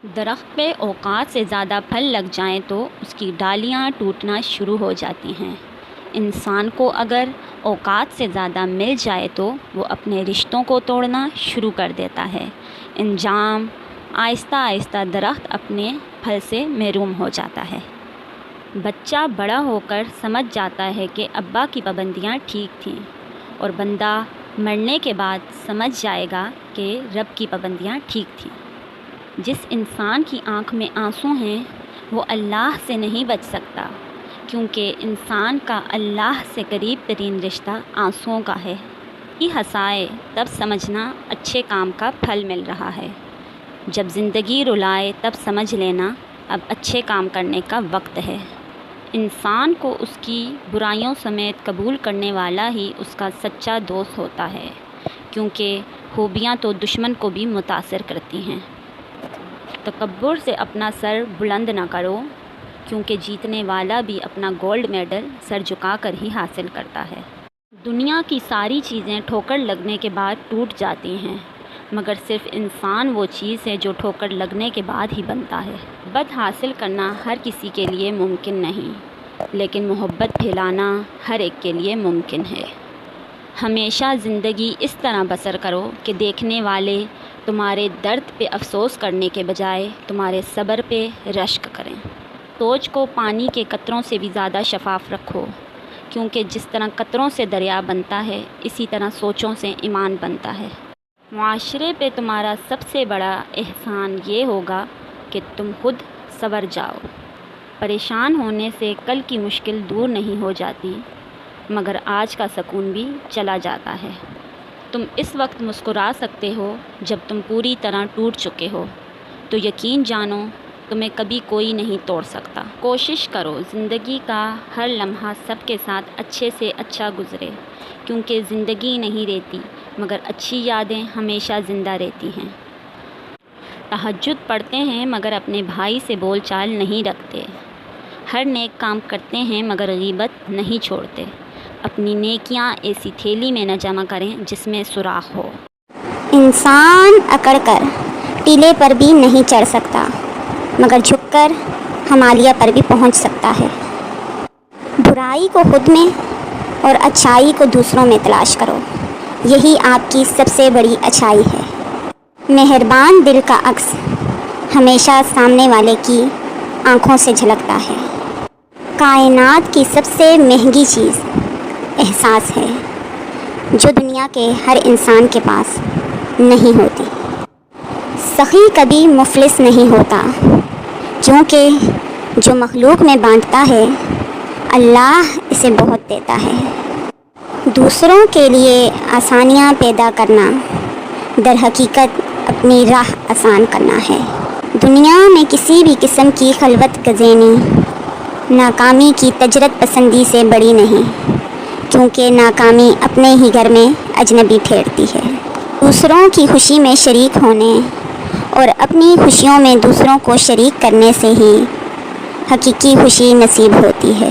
درخت پہ اوقات سے زیادہ پھل لگ جائیں تو اس کی ڈالیاں ٹوٹنا شروع ہو جاتی ہیں۔ انسان کو اگر اوقات سے زیادہ مل جائے تو وہ اپنے رشتوں کو توڑنا شروع کر دیتا ہے۔ انجام آہستہ آہستہ درخت اپنے پھل سے محروم ہو جاتا ہے۔ بچہ بڑا ہو کر سمجھ جاتا ہے کہ ابا کی پابندیاں ٹھیک تھیں، اور بندہ مرنے کے بعد سمجھ جائے گا کہ رب کی پابندیاں ٹھیک تھیں۔ جس انسان کی آنکھ میں آنسو ہیں وہ اللہ سے نہیں بچ سکتا، کیونکہ انسان کا اللہ سے قریب ترین رشتہ آنسوؤں کا ہے۔ یہ ہنسائے تب سمجھنا اچھے کام کا پھل مل رہا ہے، جب زندگی رلائے تب سمجھ لینا اب اچھے کام کرنے کا وقت ہے۔ انسان کو اس کی برائیوں سمیت قبول کرنے والا ہی اس کا سچا دوست ہوتا ہے، کیونکہ خوبیاں تو دشمن کو بھی متاثر کرتی ہیں۔ تکبر سے اپنا سر بلند نہ کرو، کیونکہ جیتنے والا بھی اپنا گولڈ میڈل سر جھکا کر ہی حاصل کرتا ہے۔ دنیا کی ساری چیزیں ٹھوکر لگنے کے بعد ٹوٹ جاتی ہیں، مگر صرف انسان وہ چیز ہے جو ٹھوکر لگنے کے بعد ہی بنتا ہے۔ محبت حاصل کرنا ہر کسی کے لیے ممکن نہیں، لیکن محبت پھیلانا ہر ایک کے لیے ممکن ہے۔ ہمیشہ زندگی اس طرح بسر کرو کہ دیکھنے والے تمہارے درد پہ افسوس کرنے کے بجائے تمہارے صبر پہ رشک کریں۔ سوچ کو پانی کے قطروں سے بھی زیادہ شفاف رکھو، کیونکہ جس طرح قطروں سے دریا بنتا ہے اسی طرح سوچوں سے ایمان بنتا ہے۔ معاشرے پہ تمہارا سب سے بڑا احسان یہ ہوگا کہ تم خود سنور جاؤ۔ پریشان ہونے سے کل کی مشکل دور نہیں ہو جاتی، مگر آج کا سکون بھی چلا جاتا ہے۔ تم اس وقت مسکرا سکتے ہو جب تم پوری طرح ٹوٹ چکے ہو، تو یقین جانو تمہیں کبھی کوئی نہیں توڑ سکتا۔ کوشش کرو زندگی کا ہر لمحہ سب کے ساتھ اچھے سے اچھا گزرے، کیونکہ زندگی نہیں رہتی مگر اچھی یادیں ہمیشہ زندہ رہتی ہیں۔ تہجد پڑھتے ہیں مگر اپنے بھائی سے بول چال نہیں رکھتے۔ ہر نیک کام کرتے ہیں مگر غیبت نہیں چھوڑتے۔ اپنی نیکیاں ایسی تھیلی میں نہ جمع کریں جس میں سوراخ ہو۔ انسان اکڑ کر ٹیلے پر بھی نہیں چڑھ سکتا، مگر جھک کر ہمالیہ پر بھی پہنچ سکتا ہے۔ برائی کو خود میں اور اچھائی کو دوسروں میں تلاش کرو، یہی آپ کی سب سے بڑی اچھائی ہے۔ مہربان دل کا عکس ہمیشہ سامنے والے کی آنکھوں سے جھلکتا ہے۔ کائنات کی سب سے مہنگی چیز احساس ہے، جو دنیا کے ہر انسان کے پاس نہیں ہوتی۔ سخی کبھی مفلس نہیں ہوتا، کیونکہ جو مخلوق میں بانٹتا ہے اللہ اسے بہت دیتا ہے۔ دوسروں کے لیے آسانیاں پیدا کرنا در حقیقت اپنی راہ آسان کرنا ہے۔ دنیا میں کسی بھی قسم کی خلوت گزینی ناکامی کی تجربہ پسندی سے بڑی نہیں، کیونکہ ناکامی اپنے ہی گھر میں اجنبی ٹھہرتی ہے۔ دوسروں کی خوشی میں شریک ہونے اور اپنی خوشیوں میں دوسروں کو شریک کرنے سے ہی حقیقی خوشی نصیب ہوتی ہے۔